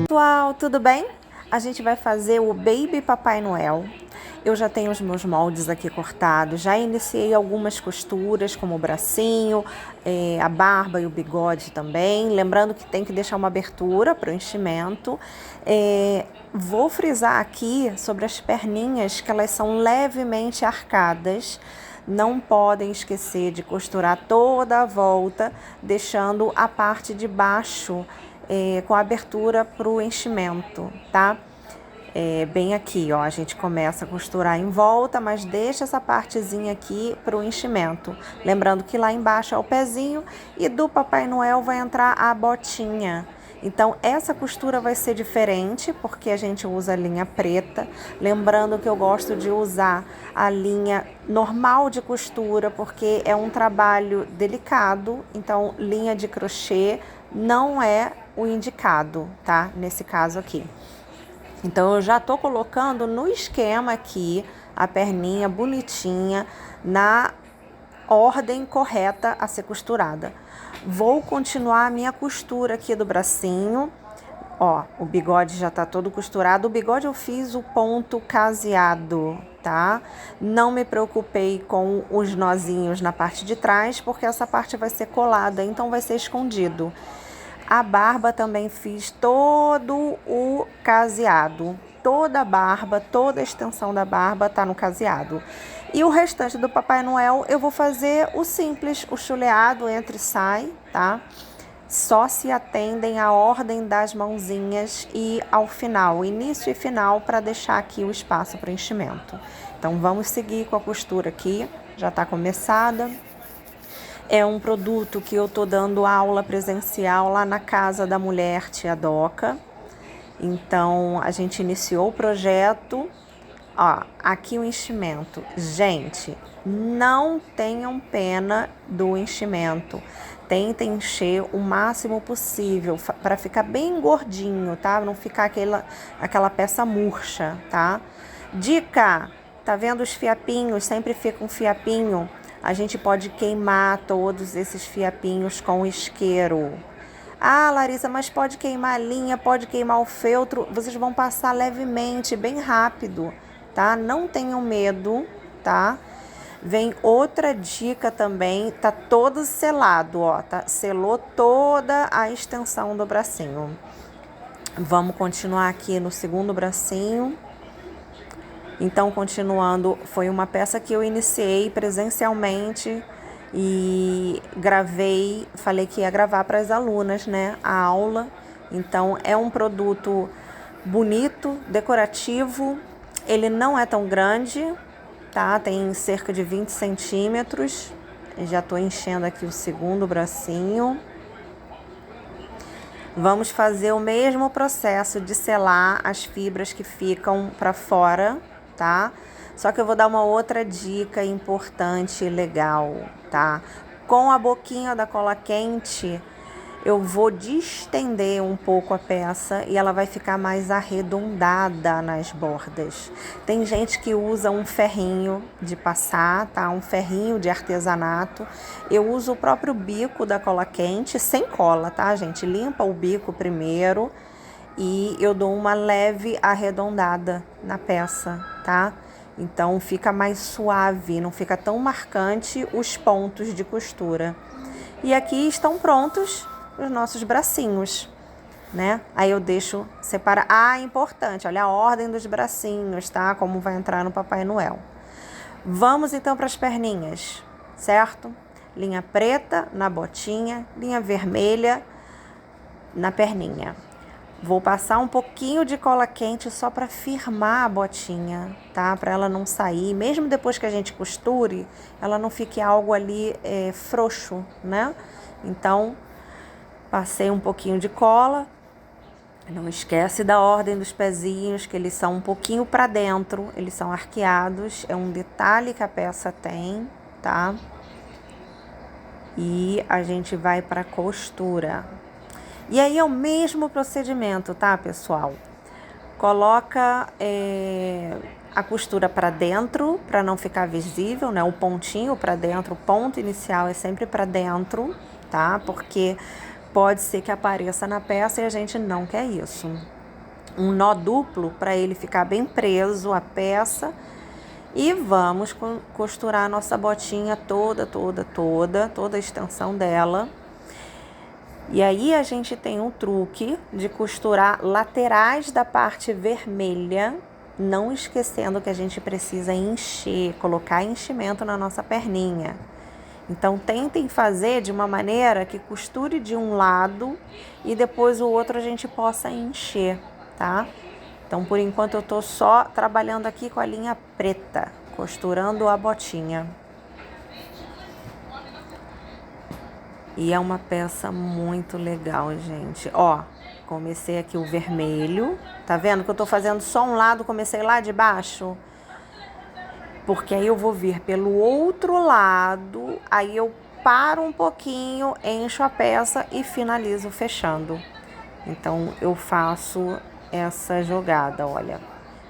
Pessoal, tudo bem? A gente vai fazer o Baby Papai Noel. Eu já tenho os meus moldes aqui cortados, já iniciei algumas costuras, como o bracinho, a barba e o bigode também. Lembrando que tem que deixar uma abertura para o enchimento. Vou frisar aqui sobre as perninhas, que elas são levemente arcadas. Não podem esquecer de costurar toda a volta, deixando a parte de baixo com a abertura para o enchimento, tá? Bem aqui, ó, a gente começa a costurar em volta, mas deixa essa partezinha aqui para o enchimento. Lembrando que lá embaixo é o pezinho e do Papai Noel vai entrar a botinha. Então, essa costura vai ser diferente, porque a gente usa a linha preta. Lembrando que eu gosto de usar a linha normal de costura, porque é um trabalho delicado. Então, linha de crochê não é o indicado, tá? Nesse caso aqui. Então, eu já tô colocando no esquema aqui a perninha bonitinha na ordem correta a ser costurada. Vou continuar a minha costura aqui do bracinho. Ó, o bigode já tá todo costurado. O bigode eu fiz o ponto caseado, tá? Não me preocupei com os nozinhos na parte de trás, porque essa parte vai ser colada, então vai ser escondido. A barba também fiz todo o caseado. Toda a barba, toda a extensão da barba tá no caseado. E o restante do Papai Noel eu vou fazer o simples, o chuleado entra e sai, tá? Só se atendem à ordem das mãozinhas e ao final, início e final, para deixar aqui o espaço para enchimento. Então vamos seguir com a costura aqui, já tá começada. É um produto que eu tô dando aula presencial lá na Casa da Mulher Tia Doca. Então, a gente iniciou o projeto. Ó, aqui o enchimento. Gente, não tenham pena do enchimento. Tentem encher o máximo possível para ficar bem gordinho, tá? Não ficar aquela peça murcha, tá? Dica, tá vendo os fiapinhos? Sempre fica um fiapinho. A gente pode queimar todos esses fiapinhos com isqueiro. Ah, Larissa, mas pode queimar a linha, pode queimar o feltro. Vocês vão passar levemente, bem rápido, tá? Não tenham medo, tá? Vem outra dica também, tá todo selado, ó, tá? Selou toda a extensão do bracinho. Vamos continuar aqui no segundo bracinho. Então, continuando, foi uma peça que eu iniciei presencialmente e gravei, falei que ia gravar para as alunas, né, a aula. Então, é um produto bonito, decorativo, ele não é tão grande, tá? Tem cerca de 20 centímetros. Já tô enchendo aqui o segundo bracinho. Vamos fazer o mesmo processo de selar as fibras que ficam para fora, tá? Só que eu vou dar uma outra dica importante e legal, tá? Com a boquinha da cola quente, eu vou distender um pouco a peça e ela vai ficar mais arredondada nas bordas. Tem gente que usa um ferrinho de passar, tá? Um ferrinho de artesanato. Eu uso o próprio bico da cola quente, sem cola, tá, gente? Limpa o bico primeiro e eu dou uma leve arredondada na peça, tá? Então fica mais suave, não fica tão marcante os pontos de costura. E aqui estão prontos os nossos bracinhos, né? Aí eu deixo separar. Ah, importante, olha a ordem dos bracinhos, tá? Como vai entrar no Papai Noel. Vamos então para as perninhas, certo? Linha preta na botinha, linha vermelha na perninha. Vou passar um pouquinho de cola quente só para firmar a botinha, tá? Para ela não sair, mesmo depois que a gente costure, ela não fique algo ali frouxo, né? Então, passei um pouquinho de cola. Não esquece da ordem dos pezinhos, que eles são um pouquinho para dentro, eles são arqueados, é um detalhe que a peça tem, tá? E a gente vai para costura. E aí é o mesmo procedimento, tá, pessoal? Coloca a costura para dentro, para não ficar visível, né? O pontinho para dentro, o ponto inicial é sempre para dentro, tá? Porque pode ser que apareça na peça e a gente não quer isso. Um nó duplo para ele ficar bem preso à peça. E vamos costurar a nossa botinha toda a extensão dela. E aí a gente tem um truque de costurar laterais da parte vermelha, não esquecendo que a gente precisa encher, colocar enchimento na nossa perninha. Então tentem fazer de uma maneira que costure de um lado e depois o outro a gente possa encher, tá? Então por enquanto eu tô só trabalhando aqui com a linha preta, costurando a botinha. E é uma peça muito legal, gente. Ó, comecei aqui o vermelho. Tá vendo que eu tô fazendo só um lado, comecei lá de baixo? Porque aí eu vou vir pelo outro lado, aí eu paro um pouquinho, encho a peça e finalizo fechando. Então eu faço essa jogada, olha.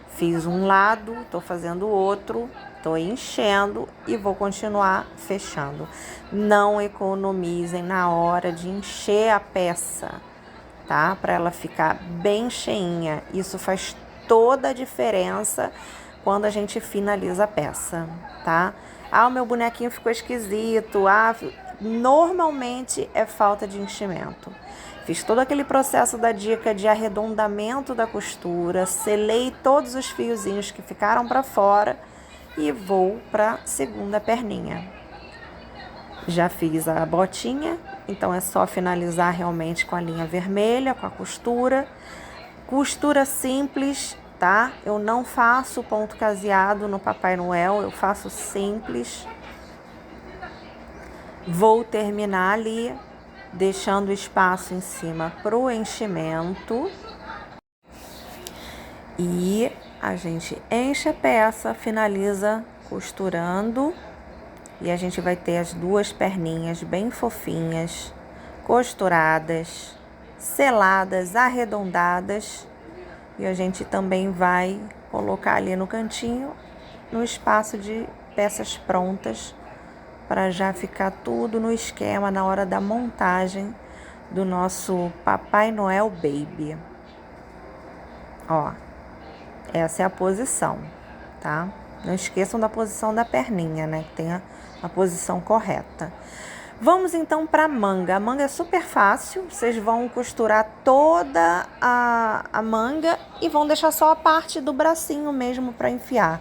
Fiz um lado, tô fazendo o outro, tô enchendo e vou continuar fechando. Não economizem na hora de encher a peça, tá? Para ela ficar bem cheinha. Isso faz toda a diferença quando a gente finaliza a peça, tá? Ah, o meu bonequinho ficou esquisito. Ah, normalmente é falta de enchimento. Fiz todo aquele processo da dica de arredondamento da costura, selei todos os fiozinhos que ficaram para fora e vou para a segunda perninha. Já fiz a botinha, então é só finalizar realmente com a linha vermelha, com a costura. Costura simples, tá? Eu não faço ponto caseado no Papai Noel, eu faço simples. Vou terminar ali, deixando espaço em cima pro enchimento. E a gente enche a peça, finaliza costurando. E a gente vai ter as duas perninhas bem fofinhas, costuradas, seladas, arredondadas. E a gente também vai colocar ali no cantinho, no espaço de peças prontas, para já ficar tudo no esquema na hora da montagem do nosso Papai Noel Baby. Ó, essa é a posição, tá? Não esqueçam da posição da perninha, né? Que tem a posição correta. Vamos então para a manga. A manga é super fácil. Vocês vão costurar toda a manga e vão deixar só a parte do bracinho mesmo para enfiar.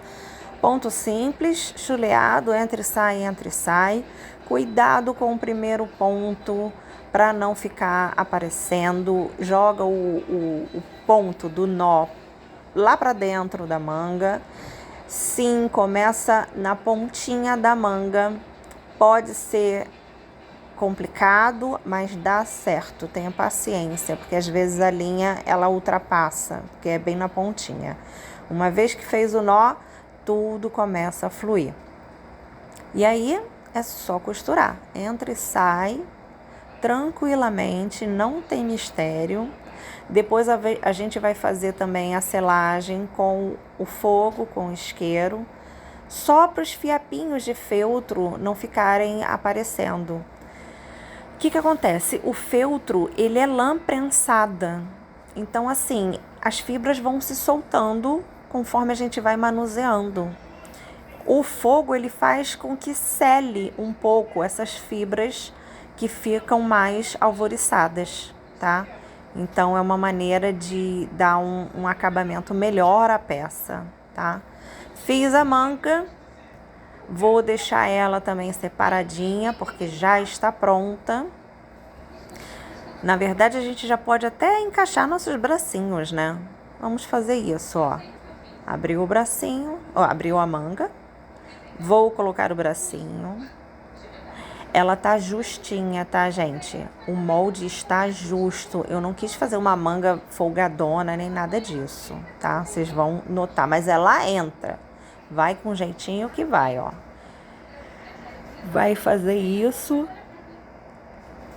Ponto simples, chuleado, entre e sai. Cuidado com o primeiro ponto para não ficar aparecendo. Joga o ponto do nó lá para dentro da manga. Sim, começa na pontinha da manga. Pode ser complicado, mas dá certo. Tenha paciência, porque às vezes a linha ela ultrapassa, porque é bem na pontinha. Uma vez que fez o nó, tudo começa a fluir. E aí é só costurar. Entra e sai tranquilamente, não tem mistério. Depois a gente vai fazer também a selagem com o fogo, com o isqueiro, só para os fiapinhos de feltro não ficarem aparecendo. O que acontece? O feltro, ele é lã prensada. Então, assim, as fibras vão se soltando conforme a gente vai manuseando. O fogo, ele faz com que sele um pouco essas fibras que ficam mais alvoriçadas, tá? Então, é uma maneira de dar um acabamento melhor à peça, tá? Fiz a manga, vou deixar ela também separadinha, porque já está pronta. Na verdade, a gente já pode até encaixar nossos bracinhos, né? Vamos fazer isso, ó. Abriu o bracinho, ó, abriu a manga. Vou colocar o bracinho. Ela tá justinha, tá, gente? O molde está justo. Eu não quis fazer uma manga folgadona, nem nada disso, tá? Vocês vão notar. Mas ela entra. Vai com jeitinho que vai, ó. Vai fazer isso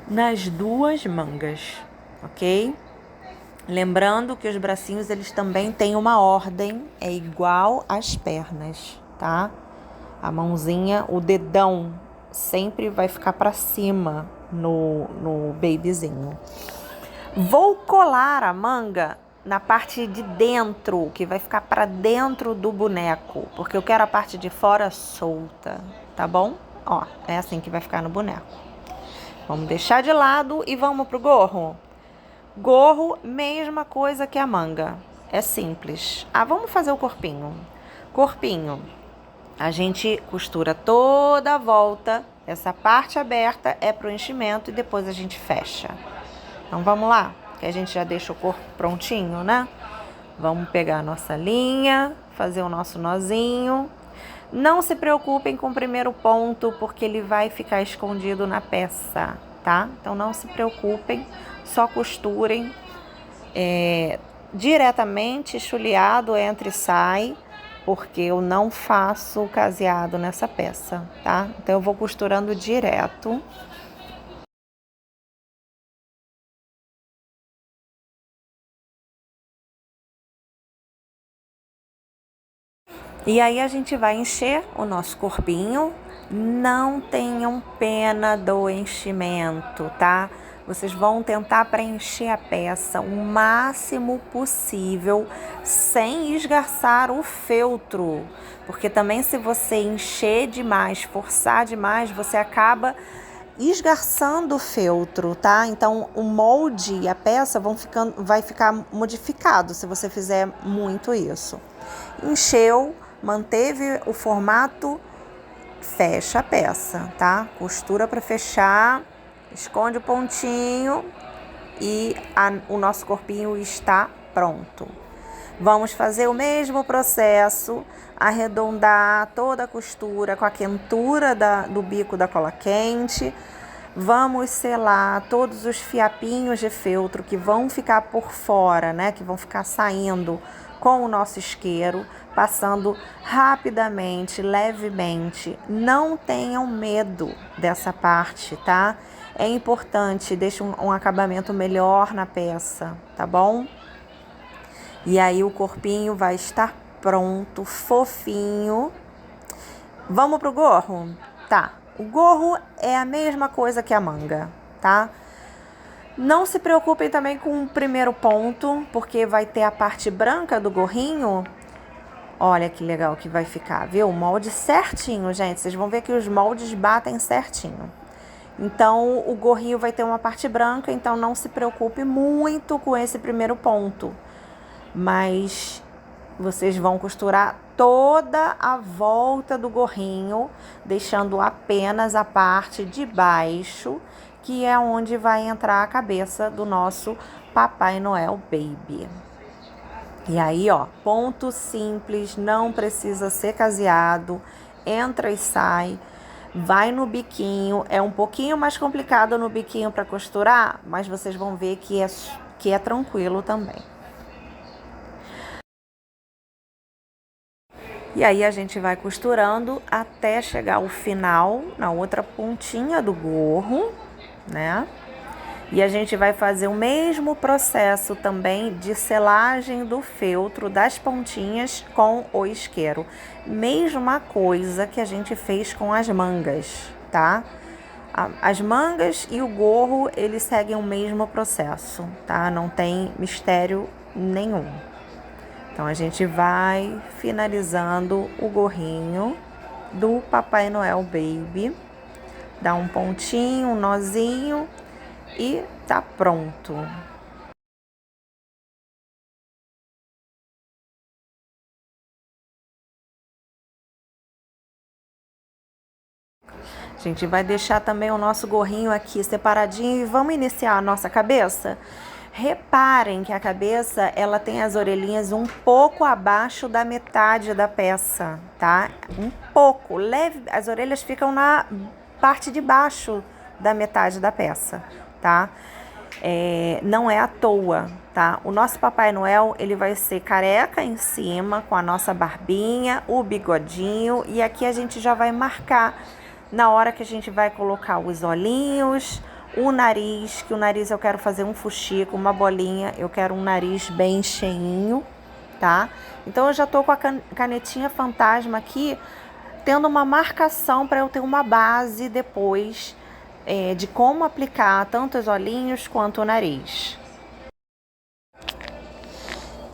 nas duas mangas, ok? Lembrando que os bracinhos, eles também têm uma ordem, é igual às pernas, tá? A mãozinha, o dedão sempre vai ficar para cima no babyzinho. Vou colar a manga na parte de dentro, que vai ficar para dentro do boneco, porque eu quero a parte de fora solta, tá bom? Ó, é assim que vai ficar no boneco. Vamos deixar de lado e vamos pro gorro? Gorro, mesma coisa que a manga. É simples. Vamos fazer o corpinho. Corpinho. A gente costura toda a volta. Essa parte aberta é pro enchimento e depois a gente fecha. Então vamos lá, que a gente já deixa o corpo prontinho, né? Vamos pegar a nossa linha, fazer o nosso nozinho. Não se preocupem com o primeiro ponto, porque ele vai ficar escondido na peça, tá? Então não se preocupem, só costurem diretamente, chuleado, entra e sai, porque eu não faço caseado nessa peça, tá? Então eu vou costurando direto. E aí a gente vai encher o nosso corpinho. Não tenham pena do enchimento, tá? Vocês vão tentar preencher a peça o máximo possível sem esgarçar o feltro. Porque também se você encher demais, forçar demais, você acaba esgarçando o feltro, tá? Então o molde e a peça vai ficar modificado se você fizer muito isso. Encheu, manteve o formato, fecha a peça, tá? Costura para fechar, esconde o pontinho e o nosso corpinho está pronto. Vamos fazer o mesmo processo, arredondar toda a costura com a quentura do bico da cola quente. Vamos selar todos os fiapinhos de feltro que vão ficar por fora, né? Que vão ficar saindo com o nosso isqueiro, passando rapidamente, levemente. Não tenham medo dessa parte, tá? É importante, deixa um acabamento melhor na peça, tá bom? E aí o corpinho vai estar pronto, fofinho. Vamos pro gorro? Tá. O gorro é a mesma coisa que a manga, tá? Não se preocupem também com o primeiro ponto, porque vai ter a parte branca do gorrinho. Olha que legal que vai ficar, viu? O molde certinho, gente. Vocês vão ver que os moldes batem certinho. Então, o gorrinho vai ter uma parte branca, então não se preocupe muito com esse primeiro ponto. Mas vocês vão costurar toda a volta do gorrinho, deixando apenas a parte de baixo, que é onde vai entrar a cabeça do nosso Papai Noel Baby. E aí, ó, ponto simples, não precisa ser caseado, entra e sai, vai no biquinho, é um pouquinho mais complicado no biquinho para costurar, mas vocês vão ver que é tranquilo também. E aí a gente vai costurando até chegar ao final, na outra pontinha do gorro, né? E a gente vai fazer o mesmo processo também de selagem do feltro das pontinhas com o isqueiro. Mesma coisa que a gente fez com as mangas, tá? As mangas e o gorro, eles seguem o mesmo processo, tá? Não tem mistério nenhum. Então, a gente vai finalizando o gorrinho do Papai Noel Baby. Dá um pontinho, um nozinho e tá pronto. A gente vai deixar também o nosso gorrinho aqui separadinho e vamos iniciar a nossa cabeça? Reparem que a cabeça, ela tem as orelhinhas um pouco abaixo da metade da peça, tá? Um pouco, leve, as orelhas ficam na parte de baixo da metade da peça, tá? Não é à toa, tá? O nosso Papai Noel, ele vai ser careca em cima, com a nossa barbinha, o bigodinho, e aqui a gente já vai marcar na hora que a gente vai colocar os olhinhos, O nariz, que o nariz eu quero fazer um fuxico, uma bolinha, eu quero um nariz bem cheinho, tá? Então eu já tô com a canetinha fantasma aqui, tendo uma marcação para eu ter uma base depois de como aplicar tanto os olhinhos quanto o nariz.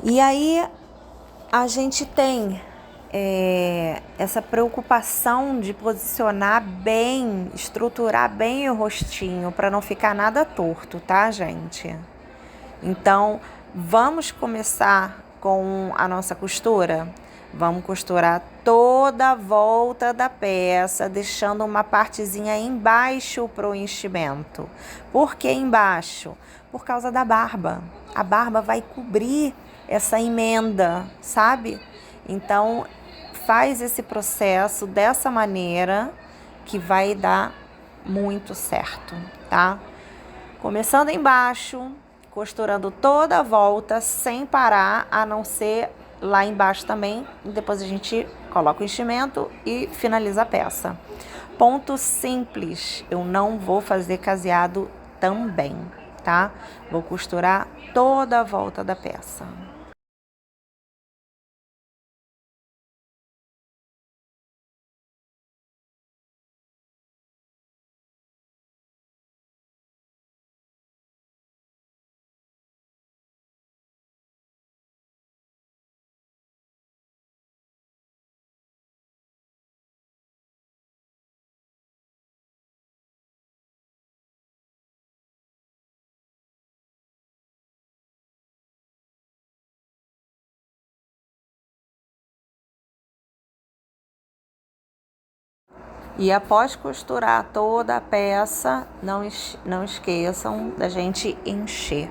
E aí a gente tem essa preocupação de posicionar bem, estruturar bem o rostinho para não ficar nada torto, tá, gente? Então, vamos começar com a nossa costura? Vamos costurar toda a volta da peça, deixando uma partezinha embaixo para o enchimento. Por que embaixo? Por causa da barba. A barba vai cobrir essa emenda, sabe? Então, faz esse processo dessa maneira que vai dar muito certo, tá? Começando embaixo, costurando toda a volta sem parar, a não ser lá embaixo também. Depois a gente coloca o enchimento e finaliza a peça. Ponto simples, eu não vou fazer caseado também, tá? Vou costurar toda a volta da peça. E após costurar toda a peça, não esqueçam da gente encher.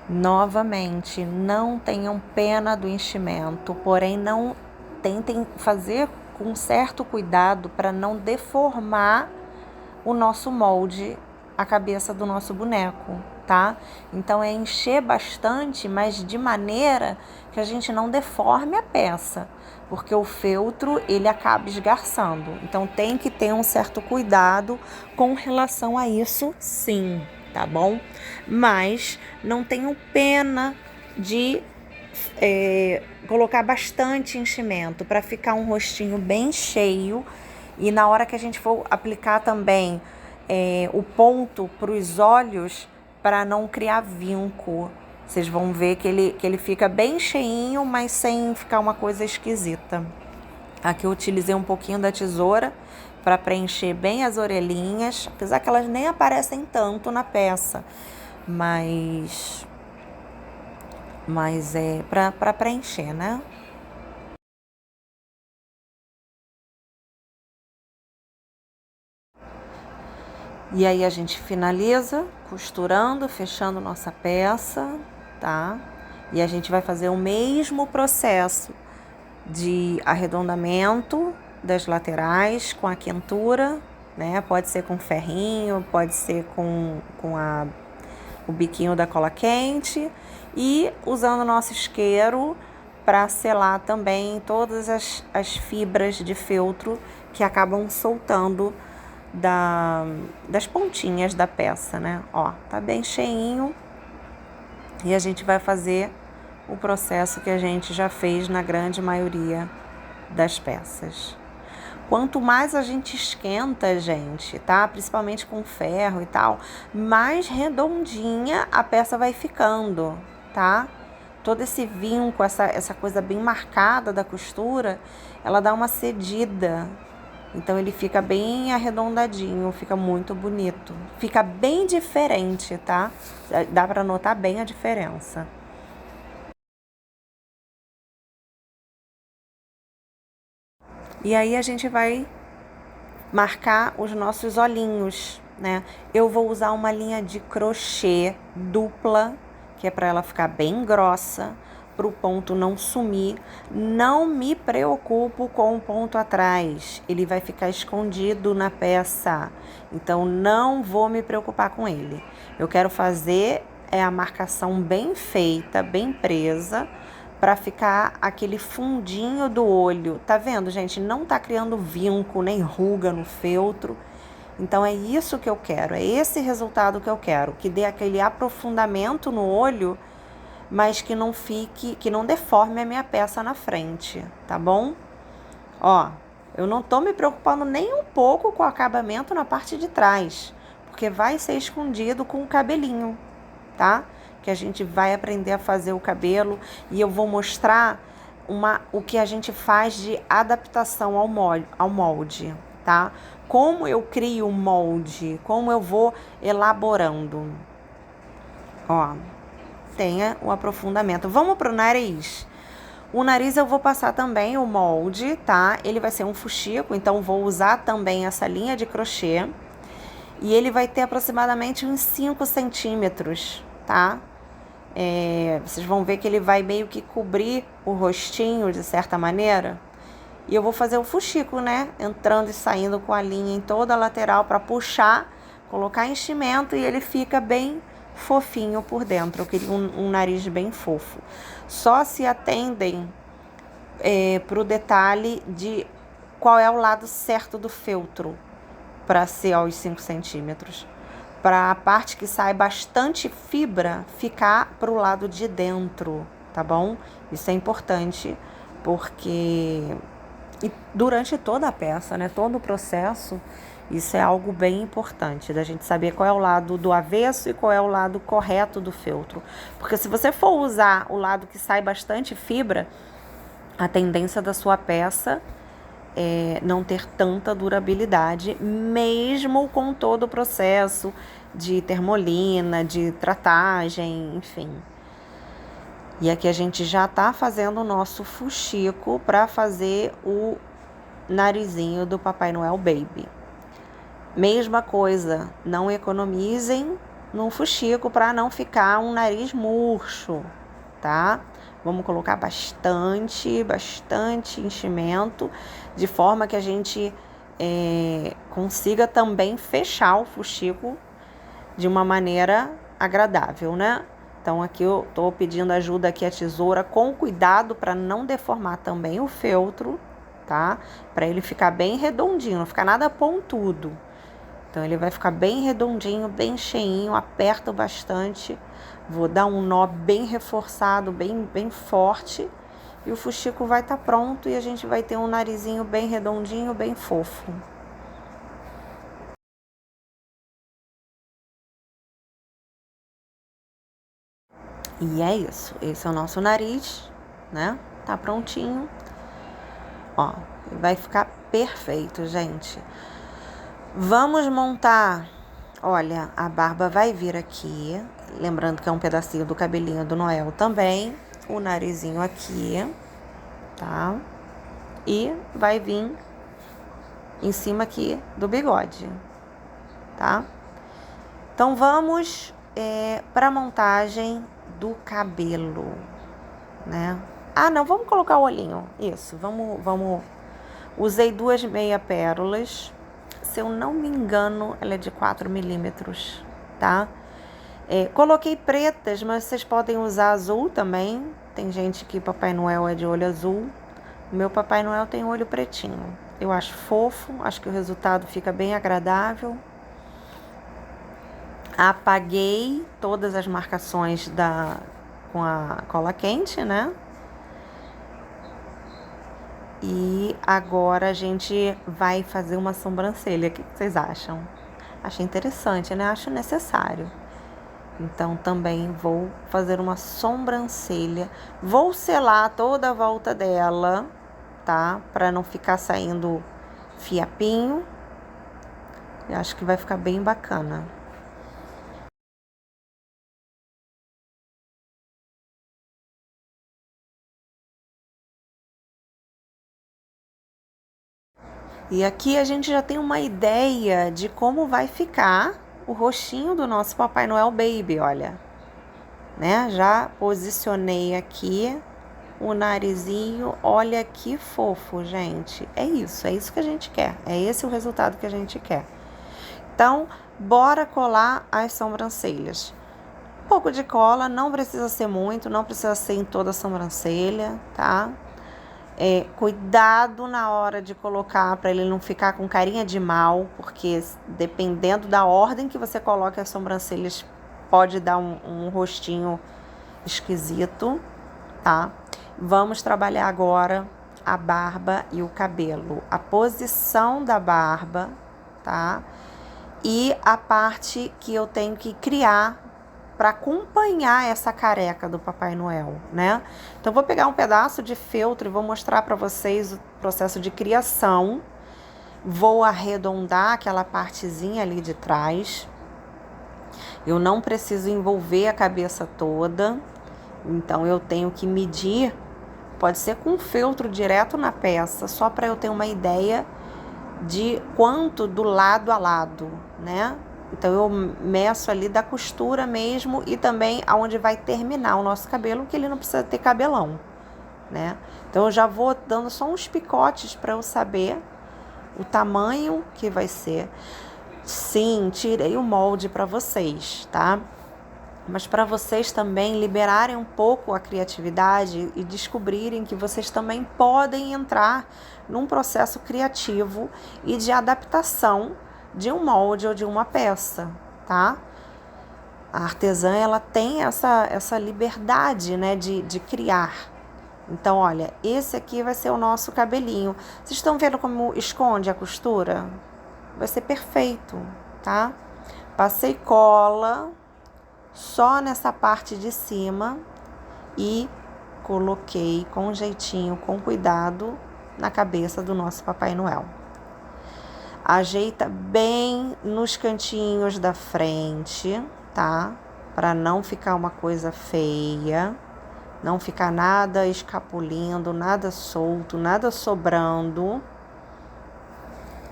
Novamente, não tenham pena do enchimento, porém não tentem fazer com certo cuidado para não deformar o nosso molde, a cabeça do nosso boneco, tá? Então é encher bastante, mas de maneira que a gente não deforme a peça, porque o feltro ele acaba esgarçando. Então tem que ter um certo cuidado com relação a isso, sim, tá bom? Mas não tenham pena de colocar bastante enchimento para ficar um rostinho bem cheio. E na hora que a gente for aplicar também o ponto para os olhos, para não criar vinco. Vocês vão ver que ele fica bem cheinho, mas sem ficar uma coisa esquisita. Aqui eu utilizei um pouquinho da tesoura para preencher bem as orelhinhas, apesar que elas nem aparecem tanto na peça, mas é para preencher, né? E aí a gente finaliza costurando, fechando nossa peça, tá? E a gente vai fazer o mesmo processo de arredondamento das laterais com a quentura, né? Pode ser com ferrinho, pode ser com o biquinho da cola quente e usando o nosso isqueiro para selar também todas as fibras de feltro que acabam soltando das pontinhas da peça, né? Ó, tá bem cheinho e a gente vai fazer o processo que a gente já fez na grande maioria das peças. Quanto mais a gente esquenta, gente, tá? Principalmente com ferro e tal, mais redondinha a peça vai ficando, tá? Todo esse vinco, essa coisa bem marcada da costura, ela dá uma cedida. Então ele fica bem arredondadinho, fica muito bonito. Fica bem diferente, tá? Dá para notar bem a diferença. E aí a gente vai marcar os nossos olhinhos, né? Eu vou usar uma linha de crochê dupla, que é para ela ficar bem grossa, para o ponto não sumir. Não me preocupo com o ponto atrás, ele vai ficar escondido na peça, então não vou me preocupar com ele. Eu quero fazer a marcação bem feita, bem presa, para ficar aquele fundinho do olho. Tá vendo, gente? Não tá criando vinco nem ruga no feltro. Então é isso que eu quero, é esse resultado que eu quero, que dê aquele aprofundamento no olho, mas que não fique, que não deforme a minha peça na frente, tá bom? Ó, eu não tô me preocupando nem um pouco com o acabamento na parte de trás, porque vai ser escondido com o cabelinho, tá? Que a gente vai aprender a fazer o cabelo e eu vou mostrar o que a gente faz de adaptação ao molde, tá? Como eu crio o molde, como eu vou elaborando. Ó, tenha o aprofundamento. Vamos pro nariz. O nariz eu vou passar também o molde, tá? Ele vai ser um fuxico, então vou usar também essa linha de crochê. E ele vai ter aproximadamente uns 5 centímetros, tá? Vocês vão ver que ele vai meio que cobrir o rostinho de certa maneira. E eu vou fazer o fuxico, né? Entrando e saindo com a linha em toda a lateral para puxar, colocar enchimento e ele fica bem fofinho por dentro. Eu queria um nariz bem fofo. Só se atendem para o detalhe de qual é o lado certo do feltro para ser aos 5 centímetros. Para a parte que sai bastante fibra ficar para o lado de dentro, tá bom? Isso é importante porque durante toda a peça, né, todo o processo, isso é algo bem importante, da gente saber qual é o lado do avesso e qual é o lado correto do feltro. Porque se você for usar o lado que sai bastante fibra, a tendência da sua peça não ter tanta durabilidade, mesmo com todo o processo de termolina, de tratagem, enfim. E aqui a gente já tá fazendo o nosso fuxico para fazer o narizinho do Papai Noel Baby. Mesma coisa, não economizem no fuxico para não ficar um nariz murcho, tá? Vamos colocar bastante enchimento, de forma que a gente consiga também fechar o fuxico de uma maneira agradável, né? Então aqui eu tô pedindo ajuda aqui a tesoura com cuidado para não deformar também o feltro, tá? Para ele ficar bem redondinho, não ficar nada pontudo. Então ele vai ficar bem redondinho, bem cheinho, aperto bastante. Vou dar um nó bem reforçado, bem forte. E o fuxico vai estar pronto e a gente vai ter um narizinho bem redondinho, bem fofo. E é isso. Esse é o nosso nariz, né? Tá prontinho. Ó, vai ficar perfeito, gente. Vamos montar. Olha, a barba vai vir aqui. Lembrando que é um pedacinho do cabelinho do Noel também. O narizinho aqui, tá? E vai vir em cima aqui do bigode, tá? Então vamos para a montagem do cabelo, né? Ah, não, vamos colocar o olhinho. Isso, vamos. Usei 2 meia pérolas. Se eu não me engano, ela é de 4 milímetros, tá? Coloquei pretas, mas vocês podem usar azul também. Tem gente que Papai Noel é de olho azul. O meu Papai Noel tem olho pretinho. Eu acho fofo, acho que o resultado fica bem agradável. Apaguei todas as marcações com a cola quente, né? E agora a gente vai fazer uma sobrancelha. O que vocês acham? Achei interessante, né? Acho necessário. Então também vou fazer uma sobrancelha. Vou selar toda a volta dela, tá? Para não ficar saindo fiapinho. Eu acho que vai ficar bem bacana. E aqui a gente já tem uma ideia de como vai ficar o rostinho do nosso Papai Noel Baby, olha. Né? Já posicionei aqui o narizinho. Olha que fofo, gente. É isso que a gente quer. É esse o resultado que a gente quer. Então, bora colar as sobrancelhas. Um pouco de cola, não precisa ser muito, não precisa ser em toda a sobrancelha, tá? Cuidado na hora de colocar para ele não ficar com carinha de mal, porque dependendo da ordem que você coloca as sobrancelhas, pode dar um rostinho esquisito, tá? Vamos trabalhar agora a barba e o cabelo, a posição da barba, tá? E a parte que eu tenho que criar para acompanhar essa careca do Papai Noel, né? Então, vou pegar um pedaço de feltro e vou mostrar para vocês o processo de criação. Vou arredondar aquela partezinha ali de trás. Eu não preciso envolver a cabeça toda, então eu tenho que medir, pode ser com feltro direto na peça, só para eu ter uma ideia de quanto do lado a lado, né? Então eu meço ali da costura mesmo e também aonde vai terminar o nosso cabelo, que ele não precisa ter cabelão, né? Então eu já vou dando só uns picotes para eu saber o tamanho que vai ser. Sim, tirei o molde para vocês, tá? Mas para vocês também liberarem um pouco a criatividade e descobrirem que vocês também podem entrar num processo criativo e de adaptação de um molde ou de uma peça, tá? A artesã, ela tem essa liberdade, né, de criar. Então, olha, esse aqui vai ser o nosso cabelinho. Vocês estão vendo como esconde a costura? Vai ser perfeito, tá? Passei cola só nessa parte de cima e coloquei com jeitinho, com cuidado, na cabeça do nosso Papai Noel. Ajeita bem nos cantinhos da frente, tá? Para não ficar uma coisa feia, não ficar nada escapulindo, nada solto, nada sobrando.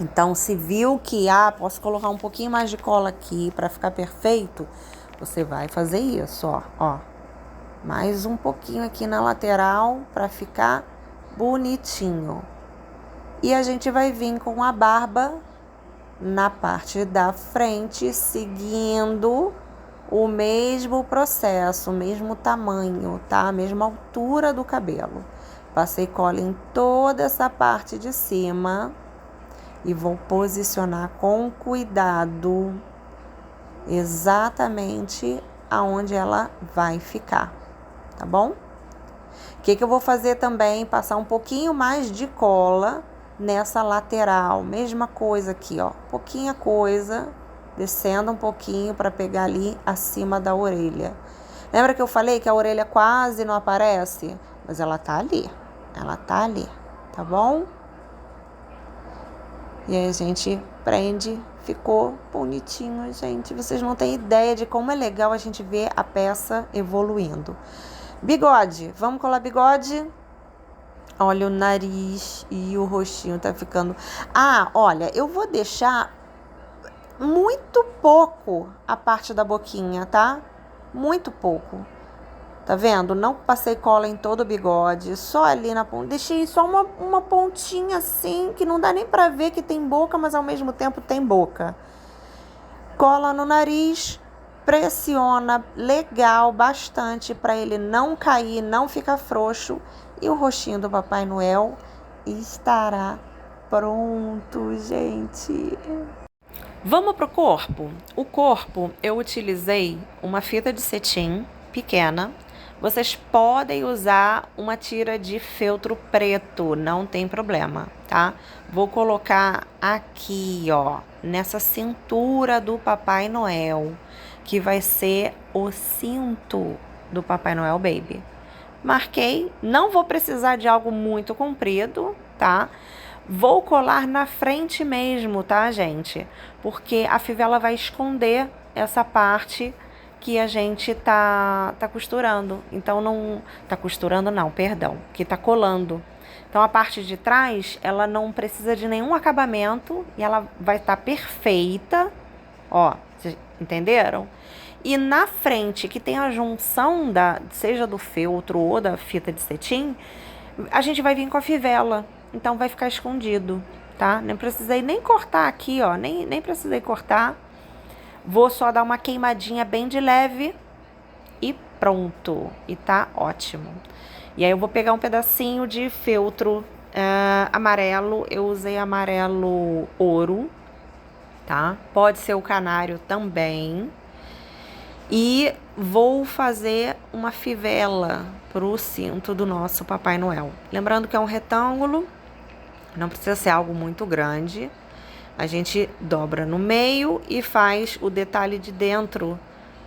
Então, se viu que, posso colocar um pouquinho mais de cola aqui para ficar perfeito, você vai fazer isso, ó. Mais um pouquinho aqui na lateral para ficar bonitinho. E a gente vai vir com a barba na parte da frente, seguindo o mesmo processo, o mesmo tamanho, tá? A mesma altura do cabelo. Passei cola em toda essa parte de cima e vou posicionar com cuidado exatamente aonde ela vai ficar, tá bom? O que eu vou fazer também? Passar um pouquinho mais de cola nessa lateral, mesma coisa aqui, ó, pouquinha coisa, descendo um pouquinho para pegar ali acima da orelha. Lembra que eu falei que a orelha quase não aparece? Mas ela tá ali, tá bom? E aí a gente prende, ficou bonitinho, gente. Vocês não têm ideia de como é legal a gente ver a peça evoluindo. Bigode, vamos colar bigode? Olha o nariz e o rostinho tá ficando... olha, eu vou deixar muito pouco a parte da boquinha, tá? Muito pouco. Tá vendo? Não passei cola em todo o bigode, só ali na ponta. Deixei só uma pontinha assim, que não dá nem pra ver que tem boca, mas ao mesmo tempo tem boca. Cola no nariz, pressiona legal, bastante, para ele não cair, não ficar frouxo. E o rostinho do Papai Noel estará pronto, gente. Vamos pro corpo? O corpo, eu utilizei uma fita de cetim pequena. Vocês podem usar uma tira de feltro preto, não tem problema, tá? Vou colocar aqui, ó, nessa cintura do Papai Noel, que vai ser o cinto do Papai Noel Baby. Marquei, não vou precisar de algo muito comprido, tá? Vou colar na frente mesmo, tá, gente? Porque a fivela vai esconder essa parte que a gente tá costurando. Então, não... Tá costurando não, perdão. Que tá colando. Então, a parte de trás, ela não precisa de nenhum acabamento. E ela vai estar perfeita. Ó, vocês entenderam? E na frente, que tem a junção, seja do feltro ou da fita de cetim, a gente vai vir com a fivela. Então, vai ficar escondido, tá? Não precisei nem cortar aqui, ó. Nem precisei cortar. Vou só dar uma queimadinha bem de leve e pronto. E tá ótimo. E aí eu vou pegar um pedacinho de feltro amarelo, eu usei amarelo ouro, tá? Pode ser o canário também. E vou fazer uma fivela pro cinto do nosso Papai Noel. Lembrando que é um retângulo, não precisa ser algo muito grande. A gente dobra no meio e faz o detalhe de dentro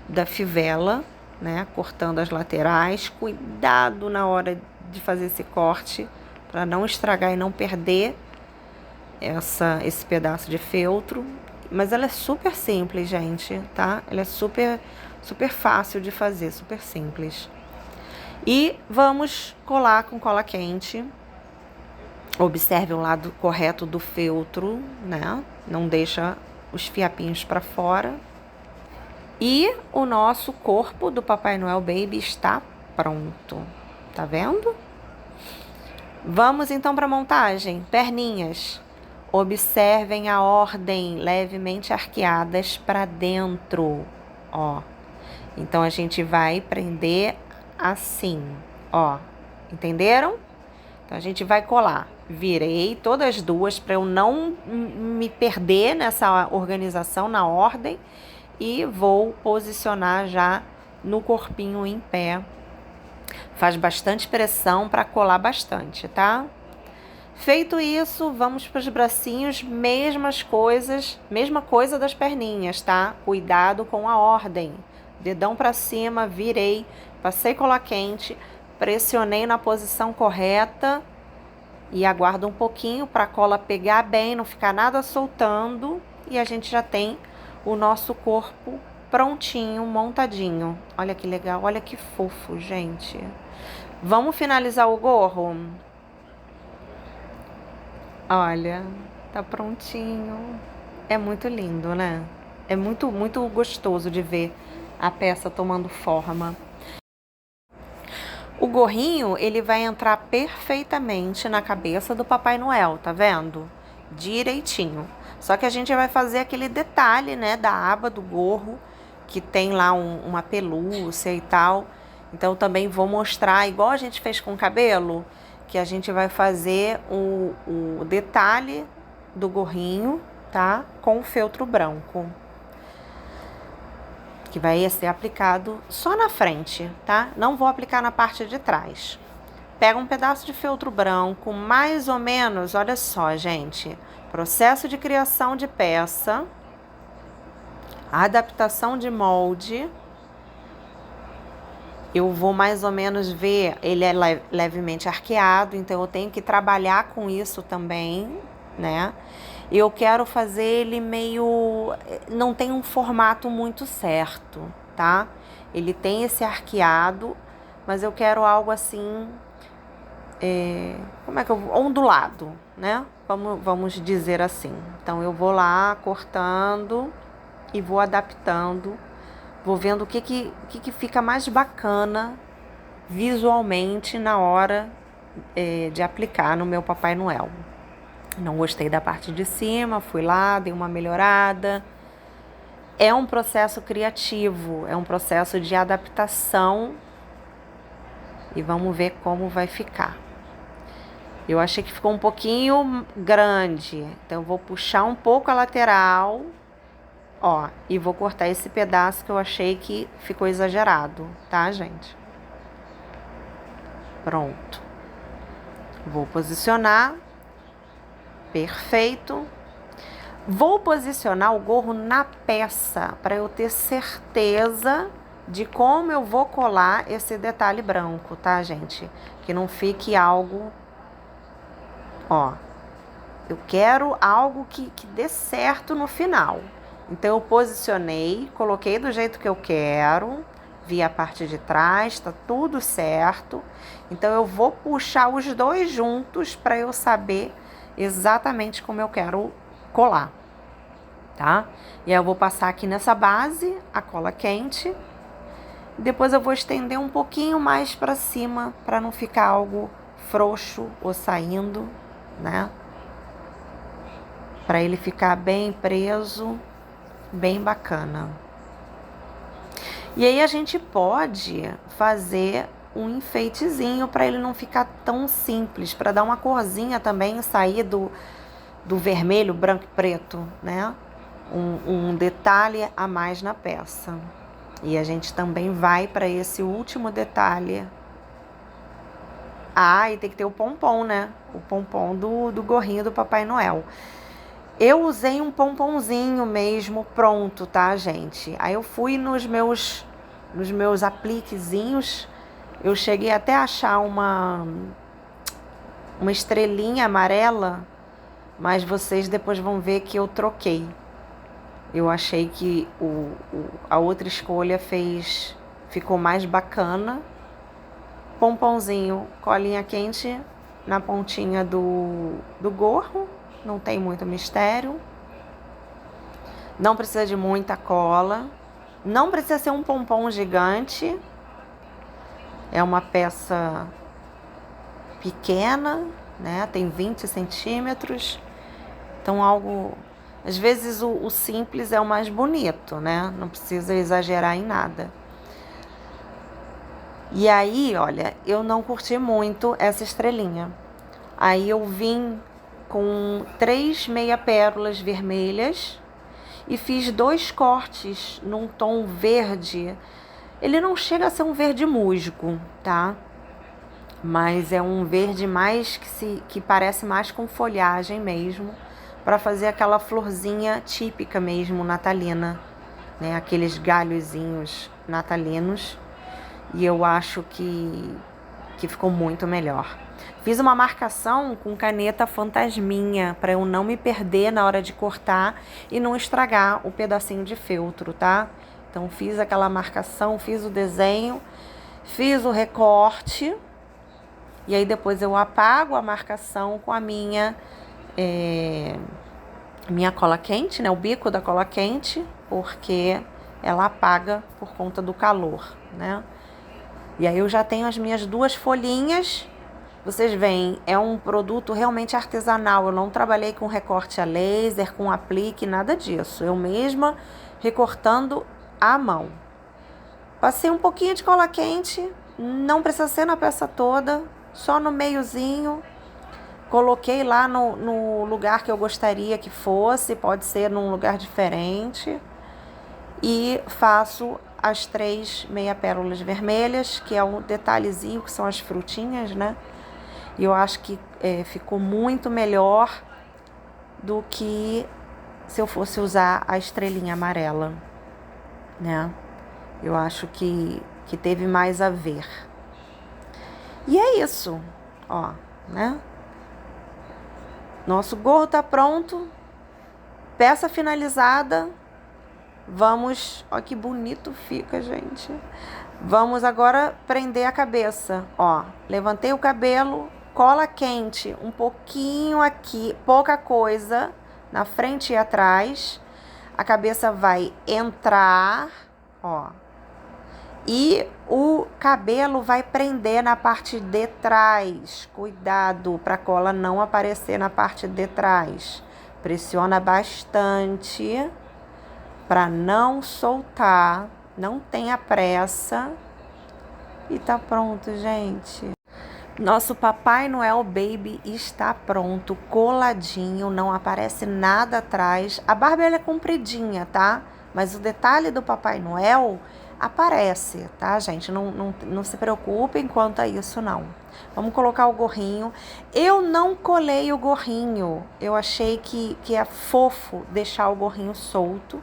da fivela, né? Cortando as laterais. Cuidado na hora de fazer esse corte para não estragar e não perder esse pedaço de feltro. Mas ela é super simples, gente, tá? Ela é super fácil de fazer, super simples. E vamos colar com cola quente. Observe o lado correto do feltro, né? Não deixa os fiapinhos para fora. E o nosso corpo do Papai Noel Baby está pronto. Tá vendo? Vamos então para a montagem. Perninhas. Observem a ordem, levemente arqueadas para dentro, ó. Então, a gente vai prender assim, ó. Entenderam? Então, a gente vai colar. Virei todas as duas para eu não me perder nessa organização, na ordem. E vou posicionar já no corpinho em pé. Faz bastante pressão para colar bastante, tá? Feito isso, vamos para os bracinhos, mesma coisa das perninhas, tá? Cuidado com a ordem. Dedão para cima, virei, passei cola quente, pressionei na posição correta e aguardo um pouquinho para a cola pegar bem, não ficar nada soltando. E a gente já tem o nosso corpo prontinho, montadinho. Olha que legal, olha que fofo, gente. Vamos finalizar o gorro? Olha, tá prontinho. É muito lindo, né? É muito gostoso de ver a peça tomando forma. O gorrinho, ele vai entrar perfeitamente na cabeça do Papai Noel, tá vendo? Direitinho. Só que a gente vai fazer aquele detalhe, né, da aba do gorro, que tem lá uma pelúcia e tal. Então, também vou mostrar, igual a gente fez com o cabelo, que a gente vai fazer o detalhe do gorrinho, tá? Com o feltro branco. Que vai ser aplicado só na frente, tá? Não vou aplicar na parte de trás. Pega um pedaço de feltro branco, mais ou menos, olha só, gente. Processo de criação de peça, adaptação de molde. Eu vou mais ou menos ver, ele é levemente arqueado, então eu tenho que trabalhar com isso também, né? Eu quero fazer ele meio... não tem um formato muito certo, tá? Ele tem esse arqueado, mas eu quero algo assim... como é que eu... ondulado, né? Vamos dizer assim. Então, eu vou lá cortando e vou adaptando. Vou vendo o que fica mais bacana visualmente na hora de aplicar no meu Papai Noel. Não gostei da parte de cima, fui lá, dei uma melhorada. É um processo criativo, é um processo de adaptação e vamos ver como vai ficar. Eu achei que ficou um pouquinho grande, então eu vou puxar um pouco a lateral, ó, e vou cortar esse pedaço que eu achei que ficou exagerado, tá, gente? Pronto. Vou posicionar. Perfeito. Vou posicionar o gorro na peça para eu ter certeza de como eu vou colar esse detalhe branco, tá, gente? Que não fique algo... Ó, eu quero algo que dê certo no final. Então, eu posicionei, coloquei do jeito que eu quero, vi a parte de trás, tá tudo certo. Então, eu vou puxar os dois juntos para eu saber exatamente como eu quero colar, tá? E aí, eu vou passar aqui nessa base, a cola quente. Depois, eu vou estender um pouquinho mais para cima, para não ficar algo frouxo ou saindo, né? Para ele ficar bem preso, bem bacana. E aí a gente pode fazer um enfeitezinho para ele não ficar tão simples, para dar uma corzinha também, sair do vermelho, branco e preto, né? Um detalhe a mais na peça. E a gente também vai para esse último detalhe. Ah, e tem que ter o pompom, né? O pompom do gorrinho do Papai Noel. Eu usei um pomponzinho mesmo pronto, tá, gente? Aí eu fui nos meus apliquezinhos. Eu cheguei até a achar uma estrelinha amarela, mas vocês depois vão ver que eu troquei. Eu achei que a outra escolha ficou mais bacana. Pomponzinho, colinha quente na pontinha do gorro. Não tem muito mistério. Não precisa de muita cola. Não precisa ser um pompom gigante. É uma peça pequena, né? Tem 20 centímetros. Então, às vezes o simples é o mais bonito, né? Não precisa exagerar em nada. E aí, olha, eu não curti muito essa estrelinha. Aí eu vim com 3 meia pérolas vermelhas e fiz 2 cortes num tom verde. Ele não chega a ser um verde musgo, tá? Mas é um verde mais que parece mais com folhagem mesmo, para fazer aquela florzinha típica mesmo natalina, né? Aqueles galhozinhos natalinos. E eu acho que ficou muito melhor. Fiz uma marcação com caneta fantasminha para eu não me perder na hora de cortar e não estragar o pedacinho de feltro, tá? Então fiz aquela marcação, fiz o desenho, fiz o recorte e aí depois eu apago a marcação com a minha cola quente, né? O bico da cola quente, porque ela apaga por conta do calor, né? E aí eu já tenho as minhas 2 folhinhas. Vocês veem, é um produto realmente artesanal. Eu não trabalhei com recorte a laser, com aplique, nada disso. Eu mesma recortando à mão. Passei um pouquinho de cola quente, não precisa ser na peça toda, só no meiozinho. Coloquei lá no lugar que eu gostaria que fosse, pode ser num lugar diferente. E faço as 3 meia pérolas vermelhas, que é um detalhezinho, que são as frutinhas, né? E eu acho que ficou muito melhor do que se eu fosse usar a estrelinha amarela, né? Eu acho que teve mais a ver. E é isso, ó, né? Nosso gorro tá pronto, peça finalizada. Vamos, ó que bonito fica, gente. Vamos agora prender a cabeça, ó. Levantei o cabelo, cola quente, um pouquinho aqui, pouca coisa, na frente e atrás. A cabeça vai entrar, ó. E o cabelo vai prender na parte de trás. Cuidado para a cola não aparecer na parte de trás. Pressiona bastante para não soltar. Não tenha pressa. E tá pronto, gente. Nosso Papai Noel Baby está pronto, coladinho, não aparece nada atrás. A barba ela é compridinha, tá? Mas o detalhe do Papai Noel aparece, tá, gente? Não se preocupem quanto a isso, não. Vamos colocar o gorrinho. Eu não colei o gorrinho. Eu achei que é fofo deixar o gorrinho solto.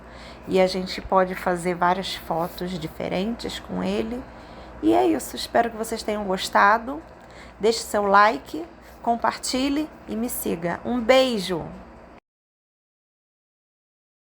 E a gente pode fazer várias fotos diferentes com ele. E é isso. Espero que vocês tenham gostado. Deixe seu like, compartilhe e me siga. Um beijo!